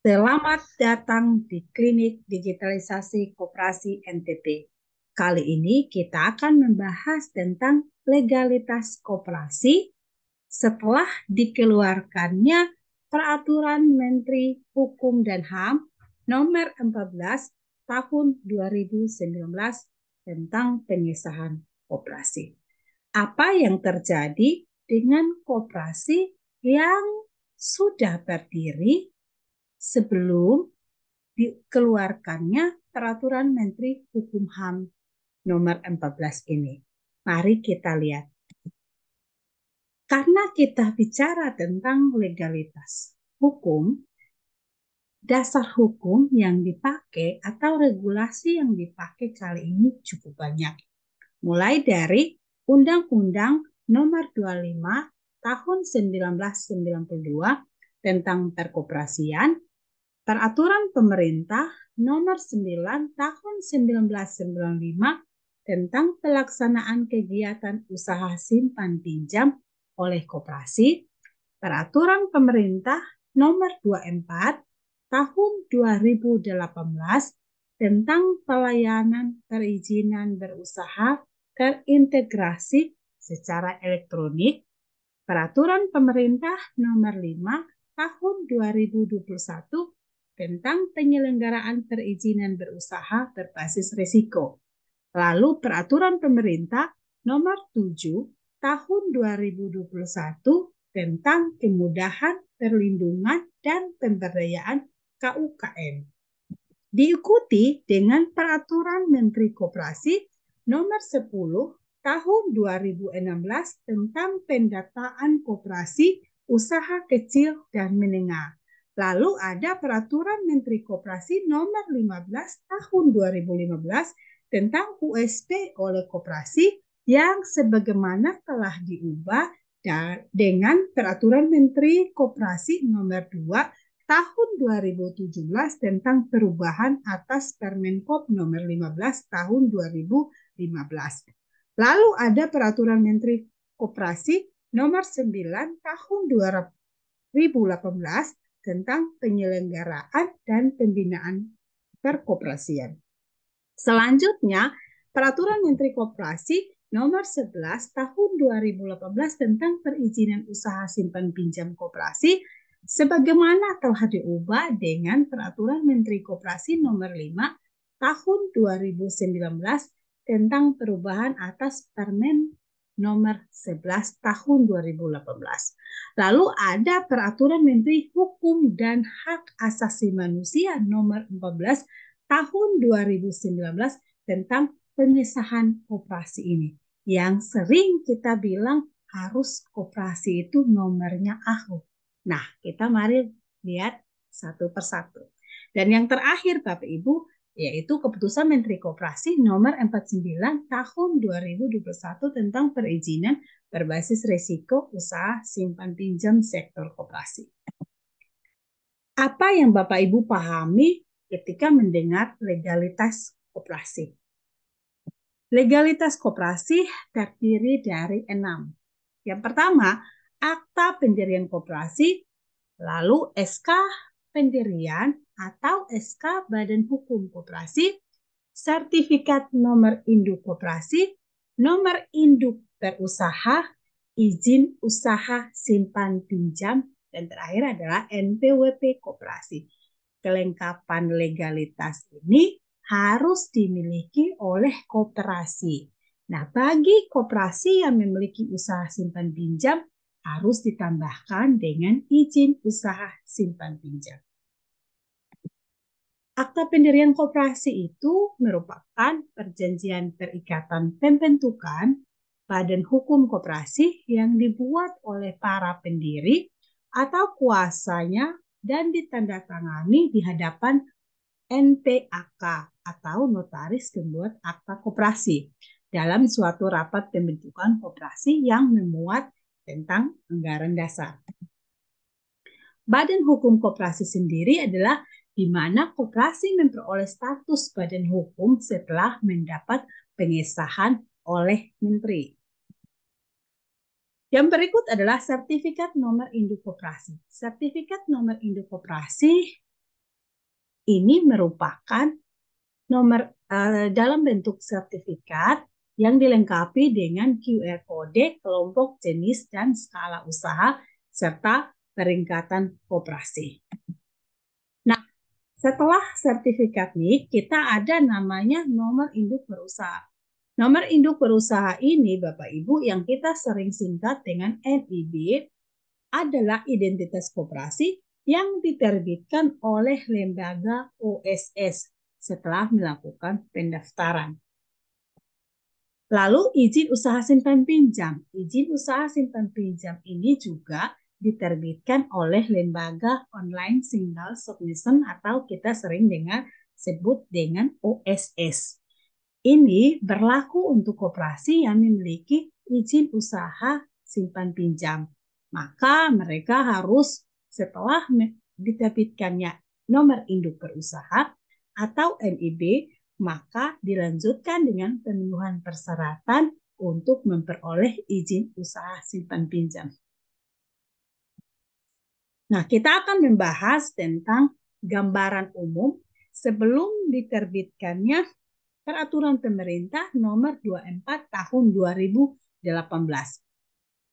Selamat datang di Klinik Digitalisasi Koperasi NTT. Kali ini kita akan membahas tentang legalitas koperasi setelah dikeluarkannya Peraturan Menteri Hukum dan HAM Nomor 14 Tahun 2019 tentang pengesahan koperasi. Apa yang terjadi dengan koperasi yang sudah berdiri sebelum dikeluarkannya Peraturan Menteri Hukum HAM Nomor 14 ini? Mari kita lihat. Karena kita bicara tentang legalitas hukum, dasar hukum yang dipakai atau regulasi yang dipakai kali ini cukup banyak. Mulai dari Undang-Undang Nomor 25 Tahun 1992 tentang perkoperasian, Peraturan Pemerintah Nomor 9 Tahun 1995 tentang pelaksanaan kegiatan usaha simpan pinjam oleh koperasi, Peraturan Pemerintah Nomor 24 Tahun 2018 tentang pelayanan perizinan berusaha terintegrasi secara elektronik, Peraturan Pemerintah Nomor 5 Tahun 2021 tentang penyelenggaraan perizinan berusaha berbasis risiko. Lalu Peraturan Pemerintah Nomor 7 Tahun 2021 tentang kemudahan, perlindungan, dan pemberdayaan KUKM. Diikuti dengan Peraturan Menteri Koperasi Nomor 10 Tahun 2016 tentang pendataan koperasi usaha kecil dan menengah. Lalu ada Peraturan Menteri Koperasi Nomor 15 Tahun 2015 tentang USP oleh koperasi yang sebagaimana telah diubah dengan Peraturan Menteri Koperasi Nomor 2 Tahun 2017 tentang perubahan atas Permenkop Nomor 15 Tahun 2015. Lalu ada Peraturan Menteri Koperasi Nomor 9 Tahun 2018 tentang penyelenggaraan dan pembinaan perkoperasian. Selanjutnya, Peraturan Menteri Koperasi Nomor 11 Tahun 2018 tentang perizinan usaha simpan pinjam koperasi sebagaimana telah diubah dengan Peraturan Menteri Koperasi Nomor 5 Tahun 2019 tentang perubahan atas Permen Nomor 11 Tahun 2018. Lalu ada Peraturan Menteri Hukum dan Hak Asasi Manusia Nomor 14 Tahun 2019 tentang pengesahan koperasi ini. Yang sering kita bilang harus koperasi itu nomornya AHU. Nah, kita mari lihat satu persatu. Dan yang terakhir Bapak Ibu, yaitu Keputusan Menteri Koperasi Nomor 49 Tahun 2021 tentang perizinan berbasis risiko usaha simpan pinjam sektor koperasi. Apa yang Bapak Ibu pahami ketika mendengar legalitas koperasi? Legalitas koperasi terdiri dari 6. Yang pertama, akta pendirian koperasi, lalu SK pendirian atau SK Badan Hukum Koperasi, sertifikat nomor induk koperasi, nomor induk berusaha, izin usaha simpan pinjam, dan terakhir adalah NPWP koperasi. Kelengkapan legalitas ini harus dimiliki oleh koperasi. Nah, bagi koperasi yang memiliki usaha simpan pinjam harus ditambahkan dengan izin usaha simpan pinjam. Akta pendirian koperasi itu merupakan perjanjian perikatan pembentukan badan hukum koperasi yang dibuat oleh para pendiri atau kuasanya dan ditandatangani di hadapan NPAK atau Notaris Pembuat Akta Koperasi dalam suatu rapat pembentukan koperasi yang memuat tentang anggaran dasar. Badan Hukum Koperasi sendiri adalah di mana koperasi memperoleh status badan hukum setelah mendapat pengesahan oleh menteri. Yang berikut adalah sertifikat nomor induk koperasi. Sertifikat nomor induk koperasi Ini merupakan nomor dalam bentuk sertifikat yang dilengkapi dengan QR kode kelompok jenis dan skala usaha serta peringkatan koperasi. Nah, setelah sertifikat NIK, kita ada namanya nomor induk berusaha. Nomor induk berusaha ini, Bapak Ibu, yang kita sering singkat dengan NIB, adalah identitas koperasi yang diterbitkan oleh lembaga OSS setelah melakukan pendaftaran. Lalu izin usaha simpan pinjam. Izin usaha simpan pinjam ini juga diterbitkan oleh lembaga online single submission atau kita sering sebut dengan OSS. Ini berlaku untuk koperasi yang memiliki izin usaha simpan pinjam. Maka mereka harus setelah diterbitkannya nomor induk berusaha atau NIB, maka dilanjutkan dengan pemenuhan persyaratan untuk memperoleh izin usaha simpan pinjam. Nah, kita akan membahas tentang gambaran umum sebelum diterbitkannya Peraturan Pemerintah Nomor 24 Tahun 2018.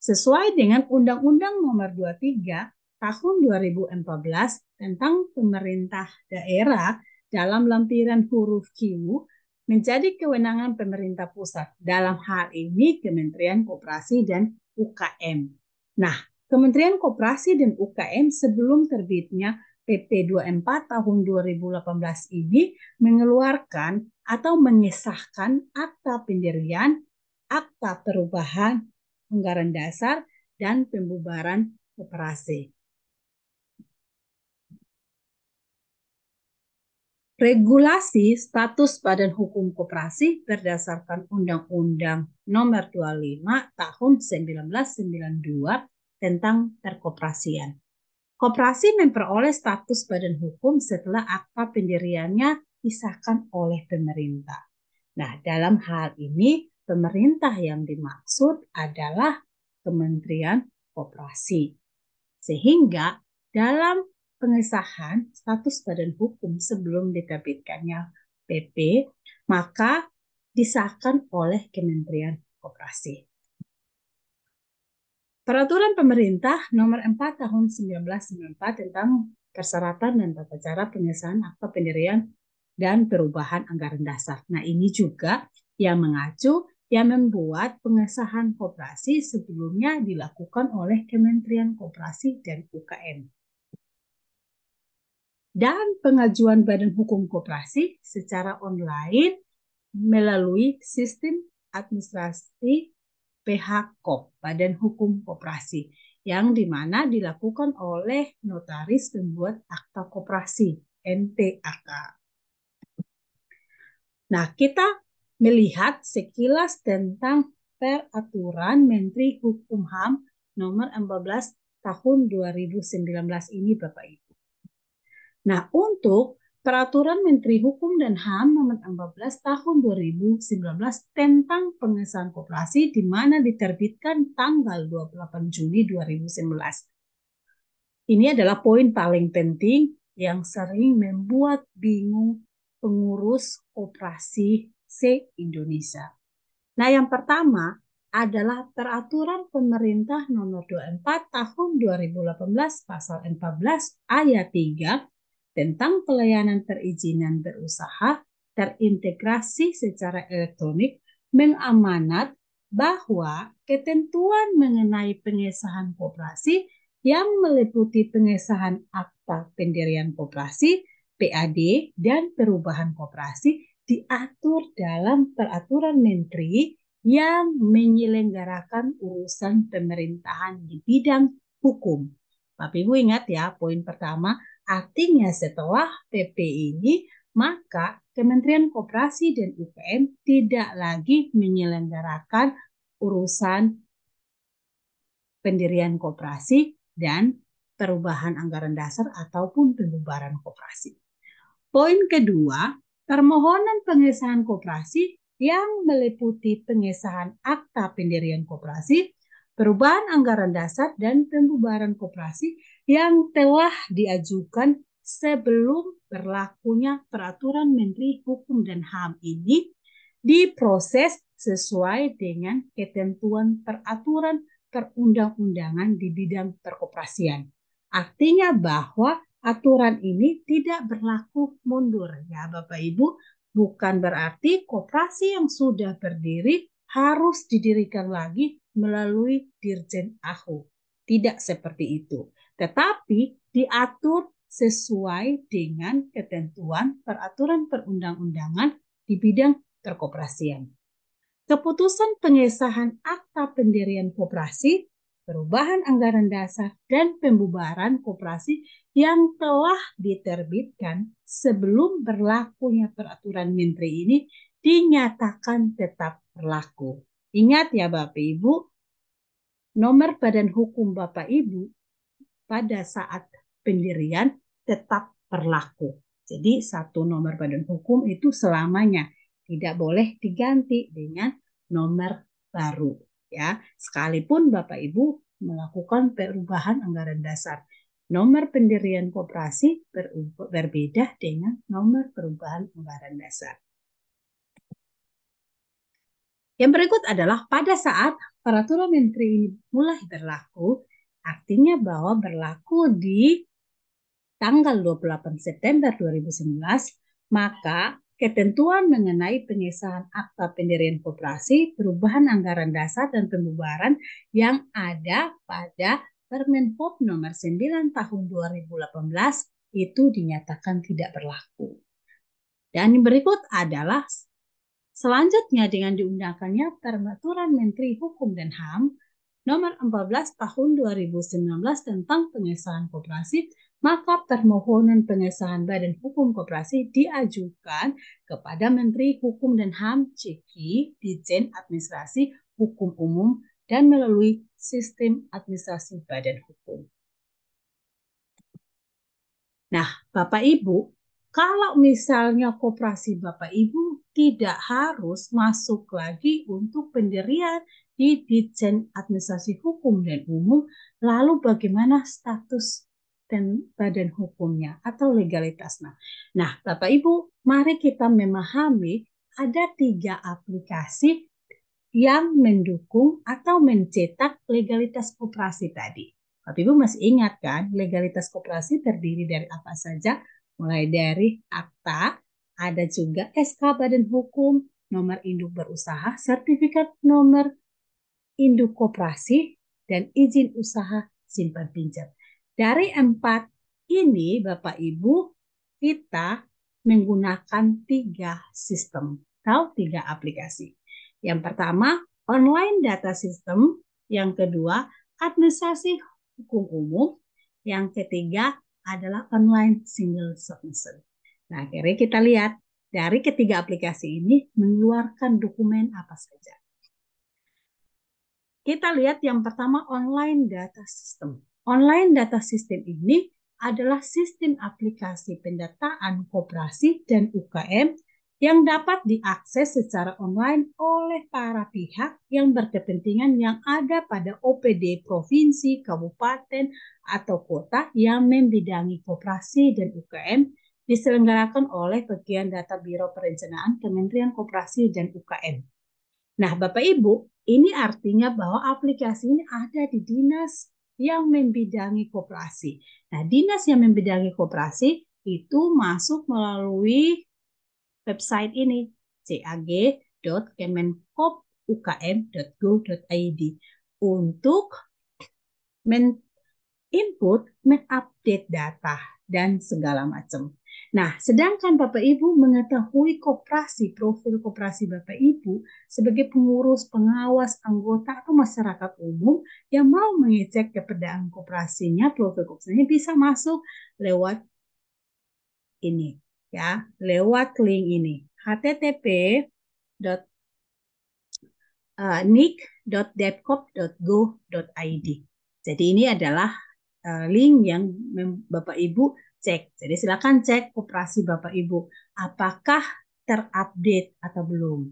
Sesuai dengan Undang-Undang Nomor 23 Tahun 2014 tentang Pemerintah Daerah dalam lampiran huruf Q menjadi kewenangan pemerintah pusat. Dalam hal ini Kementerian Koperasi dan UKM. Nah, Kementerian Koperasi dan UKM sebelum terbitnya PP 24 tahun 2018 ini mengeluarkan atau mengesahkan akta pendirian, akta perubahan anggaran dasar, dan pembubaran koperasi. Regulasi status Badan Hukum Koperasi berdasarkan Undang-Undang Nomor 25 Tahun 1992 tentang perkoperasian. Koperasi memperoleh status badan hukum setelah akta pendiriannya disahkan oleh pemerintah. Nah, dalam hal ini pemerintah yang dimaksud adalah Kementerian Koperasi. Sehingga dalam pengesahan status badan hukum sebelum diterbitkannya PP, maka disahkan oleh Kementerian Koperasi. Peraturan Pemerintah Nomor 4 Tahun 1994 tentang persyaratan dan tata cara pengesahan akta pendirian dan perubahan anggaran dasar. Nah, ini juga yang mengacu yang membuat pengesahan koperasi sebelumnya dilakukan oleh Kementerian Koperasi dan UKM. Dan pengajuan Badan Hukum Koperasi secara online melalui sistem administrasi PHKOP, Badan Hukum Koperasi, yang dimana dilakukan oleh notaris pembuat akta koperasi, NPAK. Nah, kita melihat sekilas tentang Peraturan Menteri Hukum HAM Nomor 14 Tahun 2019 ini, Bapak Ibu. Nah, untuk Peraturan Menteri Hukum dan HAM Nomor 14 Tahun 2019 tentang pengesahan koperasi di mana diterbitkan tanggal 28 Juni 2019. Ini adalah poin paling penting yang sering membuat bingung pengurus koperasi se-Indonesia. Nah, yang pertama adalah Peraturan Pemerintah Nomor 24 Tahun 2018 Pasal 14 Ayat 3 tentang pelayanan perizinan berusaha terintegrasi secara elektronik mengamanat bahwa ketentuan mengenai pengesahan koperasi yang meliputi pengesahan akta pendirian koperasi, PAD, dan perubahan koperasi diatur dalam peraturan menteri yang menyelenggarakan urusan pemerintahan di bidang hukum. Bapak Ibu ingat ya, poin pertama, artinya setelah PP ini, maka Kementerian Koperasi dan UKM tidak lagi menyelenggarakan urusan pendirian koperasi dan perubahan anggaran dasar ataupun pembubaran koperasi. Poin kedua, permohonan pengesahan koperasi yang meliputi pengesahan akta pendirian koperasi, perubahan anggaran dasar, dan pembubaran koperasi yang telah diajukan sebelum berlakunya Peraturan Menteri Hukum dan HAM ini diproses sesuai dengan ketentuan peraturan perundang-undangan di bidang perkoperasian. Artinya bahwa aturan ini tidak berlaku mundur ya Bapak Ibu, bukan berarti koperasi yang sudah berdiri harus didirikan lagi melalui Dirjen AHU. Tidak seperti itu, tetapi diatur sesuai dengan ketentuan peraturan perundang-undangan di bidang perkoperasian. Keputusan pengesahan akta pendirian koperasi, perubahan anggaran dasar, dan pembubaran koperasi yang telah diterbitkan sebelum berlakunya peraturan menteri ini dinyatakan tetap berlaku. Ingat ya Bapak Ibu, nomor badan hukum Bapak Ibu pada saat pendirian tetap berlaku. Jadi satu nomor badan hukum itu selamanya tidak boleh diganti dengan nomor baru ya. Sekalipun Bapak Ibu melakukan perubahan anggaran dasar, nomor pendirian koperasi berbeda dengan nomor perubahan anggaran dasar. Yang berikut adalah pada saat peraturan menteri ini mulai berlaku, artinya bahwa berlaku di tanggal 28 September 2019, maka ketentuan mengenai pengesahan akta pendirian koperasi, perubahan anggaran dasar dan pembubaran yang ada pada Permenhub nomor 9 tahun 2018 itu dinyatakan tidak berlaku. Dan yang berikut adalah selanjutnya dengan diundangkannya Peraturan Menteri Hukum dan HAM nomor 14 tahun 2019 tentang pengesahan koperasi, maka permohonan pengesahan Badan Hukum Koperasi diajukan kepada Menteri Hukum dan HAM CIKI, Ditjen Administrasi Hukum Umum, dan melalui sistem administrasi Badan Hukum. Nah, Bapak Ibu, kalau misalnya koperasi Bapak Ibu tidak harus masuk lagi untuk pendirian di Ditjen Administrasi Hukum dan Umum, lalu bagaimana status dan badan hukumnya atau legalitasnya? Nah, Bapak Ibu, mari kita memahami ada 3 aplikasi yang mendukung atau mencetak legalitas koperasi tadi. Bapak Ibu masih ingat kan, legalitas koperasi terdiri dari apa saja? Mulai dari akta, ada juga SK Badan Hukum, nomor induk berusaha, sertifikat nomor induk koperasi, dan izin usaha simpan pinjam. Dari 4 ini Bapak Ibu, kita menggunakan 3 sistem atau 3 aplikasi. Yang pertama, online data system. Yang kedua, administrasi hukum umum. Yang ketiga adalah online single submission. Nah, akhirnya kita lihat dari ketiga aplikasi ini mengeluarkan dokumen apa saja. Kita lihat yang pertama, online data system. Online data system ini adalah sistem aplikasi pendataan koperasi dan UKM yang dapat diakses secara online oleh para pihak yang berkepentingan yang ada pada OPD provinsi, kabupaten, atau kota yang membidangi koperasi dan UKM diselenggarakan oleh Bagian Data Biro Perencanaan Kementerian Koperasi dan UKM. Nah, Bapak Ibu, ini artinya bahwa aplikasi ini ada di dinas yang membidangi koperasi. Nah, dinas yang membidangi koperasi itu masuk melalui website ini, cag.kemenkopukm.go.id, untuk input, mengupdate data, dan segala macam. Nah, sedangkan Bapak Ibu mengetahui koperasi, profil koperasi Bapak Ibu sebagai pengurus, pengawas, anggota, atau masyarakat umum yang mau mengecek keberadaan koperasinya, profil koperasinya bisa masuk lewat ini, ya, lewat link ini, http://nic.depkop.go.id. Jadi ini adalah link yang Bapak Ibu cek. Jadi silakan cek koperasi Bapak Ibu apakah terupdate atau belum.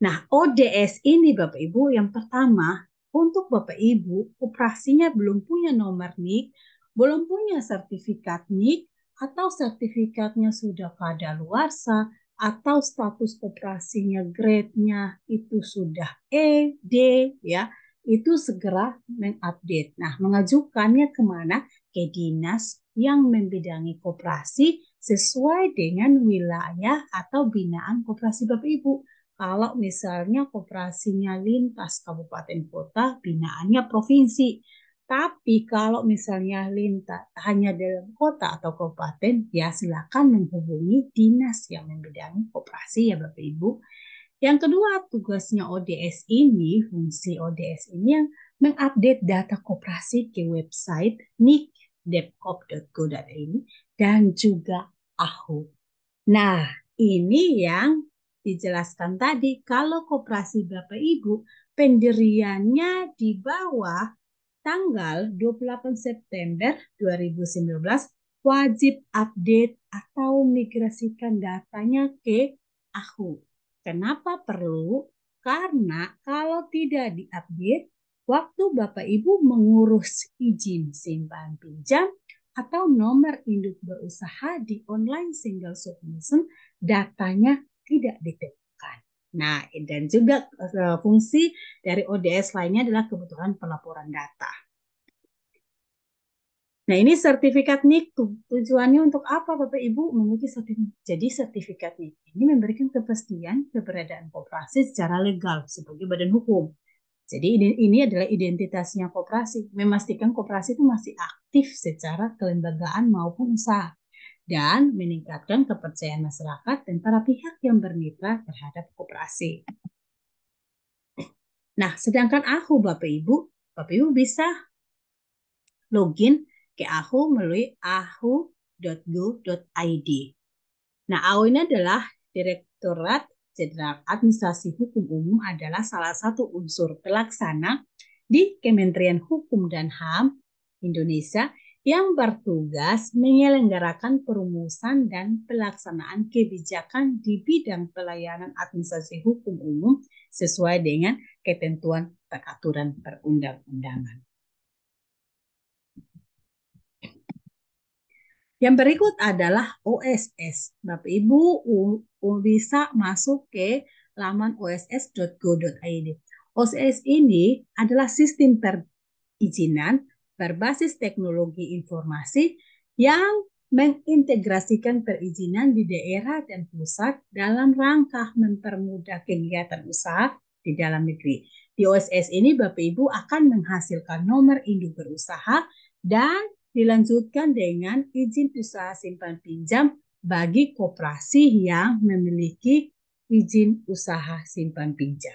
Nah, ODS ini Bapak Ibu yang pertama, untuk Bapak Ibu koperasinya belum punya nomor NIK, belum punya sertifikat NIK atau sertifikatnya sudah kadaluarsa atau status koperasinya grade-nya itu sudah E, D, ya, itu segera mengupdate. Nah, mengajukannya kemana? Ke dinas yang membidangi koperasi sesuai dengan wilayah atau binaan koperasi Bapak Ibu. Kalau misalnya koperasinya lintas kabupaten kota, binaannya provinsi. Tapi kalau misalnya lintas hanya dalam kota atau kabupaten, ya silakan menghubungi dinas yang membidangi koperasi ya Bapak Ibu. Yang kedua, tugasnya ODS ini, fungsi ODS ini yang mengupdate data koperasi ke website nik.depkop.go.id dan juga AHU. Nah, ini yang dijelaskan tadi. Kalau koperasi Bapak Ibu, pendiriannya di bawah tanggal 28 September 2019 wajib update atau migrasikan datanya ke AHU. Kenapa perlu? Karena kalau tidak diupdate, waktu Bapak Ibu mengurus izin simpan pinjam atau nomor induk berusaha di online single submission, datanya tidak ditemukan. Nah, dan juga fungsi dari ODS lainnya adalah kebutuhan pelaporan data. Nah, ini sertifikat NIK tujuannya untuk apa Bapak Ibu memiliki sertifikat? Jadi sertifikat NIK ini memberikan kepastian keberadaan koperasi secara legal sebagai badan hukum. Jadi ini adalah identitasnya koperasi, memastikan koperasi itu masih aktif secara kelembagaan maupun usaha dan meningkatkan kepercayaan masyarakat dan para pihak yang bermitra terhadap koperasi. Nah, sedangkan AHU Bapak Ibu bisa login ke AHU melalui ahu.go.id. Nah, AHU ini adalah Direktorat Jenderal Administrasi Hukum Umum adalah salah satu unsur pelaksana di Kementerian Hukum dan HAM Indonesia yang bertugas menyelenggarakan perumusan dan pelaksanaan kebijakan di bidang pelayanan administrasi hukum umum sesuai dengan ketentuan peraturan perundang-undangan. Yang berikut adalah OSS. Bapak Ibu bisa masuk ke laman oss.go.id. OSS ini adalah sistem perizinan berbasis teknologi informasi yang mengintegrasikan perizinan di daerah dan pusat dalam rangka mempermudah kegiatan usaha di dalam negeri. Di OSS ini Bapak Ibu akan menghasilkan nomor induk berusaha dan dilanjutkan dengan izin usaha simpan pinjam bagi koperasi yang memiliki izin usaha simpan pinjam.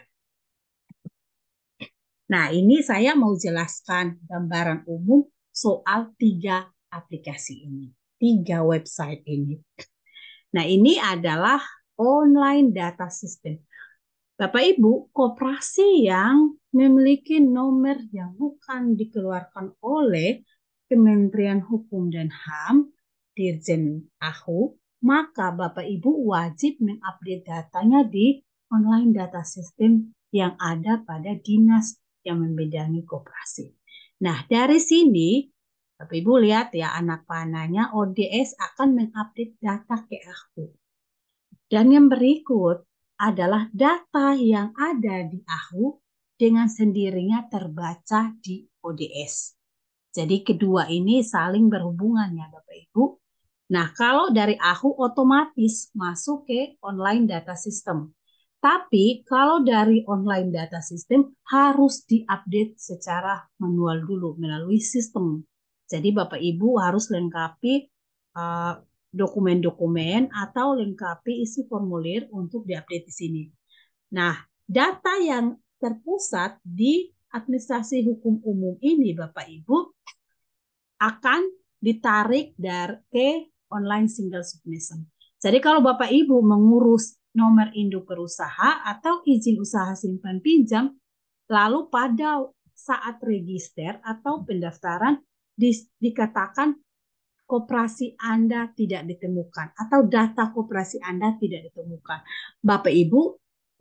Nah, ini saya mau jelaskan gambaran umum soal 3 aplikasi ini, 3 website ini. Nah, ini adalah online data system. Bapak Ibu, koperasi yang memiliki nomor yang bukan dikeluarkan oleh Kementerian Hukum dan HAM, Dirjen AHU, maka Bapak Ibu wajib mengupdate datanya di online data system yang ada pada dinas yang membidangi koperasi. Nah, dari sini Bapak Ibu lihat ya anak panahnya ODS akan mengupdate data ke AHU. Dan yang berikut adalah data yang ada di AHU dengan sendirinya terbaca di ODS. Jadi kedua ini saling berhubungan ya Bapak Ibu. Nah, kalau dari AHU otomatis masuk ke online data system. Tapi kalau dari online data system harus diupdate secara manual dulu melalui sistem. Jadi Bapak Ibu harus lengkapi dokumen-dokumen atau lengkapi isi formulir untuk diupdate di sini. Nah, data yang terpusat di administrasi hukum umum ini Bapak Ibu akan ditarik dari online single submission. Jadi kalau Bapak Ibu mengurus nomor induk berusaha atau izin usaha simpan pinjam, lalu pada saat register atau pendaftaran dikatakan koperasi Anda tidak ditemukan atau data koperasi Anda tidak ditemukan. Bapak Ibu,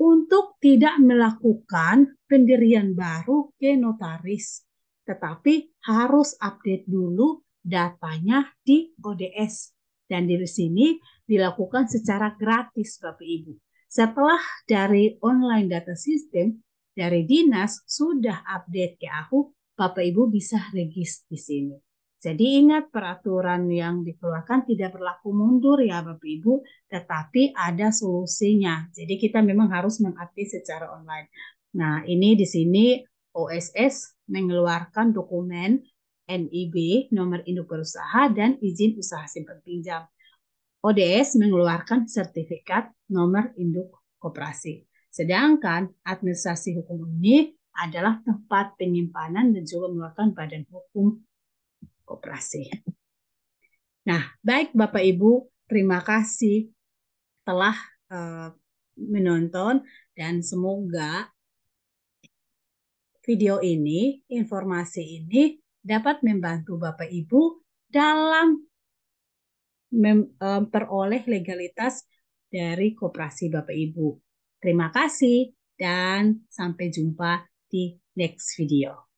untuk tidak melakukan pendirian baru ke notaris, tetapi harus update dulu datanya di ODS. Dan di sini dilakukan secara gratis, Bapak Ibu. Setelah dari online data system, dari dinas sudah update ke aku, Bapak Ibu bisa regis di sini. Jadi ingat peraturan yang dikeluarkan tidak berlaku mundur ya Bapak Ibu, tetapi ada solusinya. Jadi kita memang harus mengupdate secara online. Nah, ini di sini OSS mengeluarkan dokumen NIB, nomor induk berusaha, dan izin usaha simpan pinjam. ODS mengeluarkan sertifikat nomor induk koperasi. Sedangkan administrasi hukum ini adalah tempat penyimpanan dan juga mengeluarkan badan hukum koperasi. Nah, baik Bapak Ibu, terima kasih telah menonton dan semoga video ini, informasi ini dapat membantu Bapak Ibu dalam memperoleh legalitas dari koperasi Bapak Ibu. Terima kasih dan sampai jumpa di next video.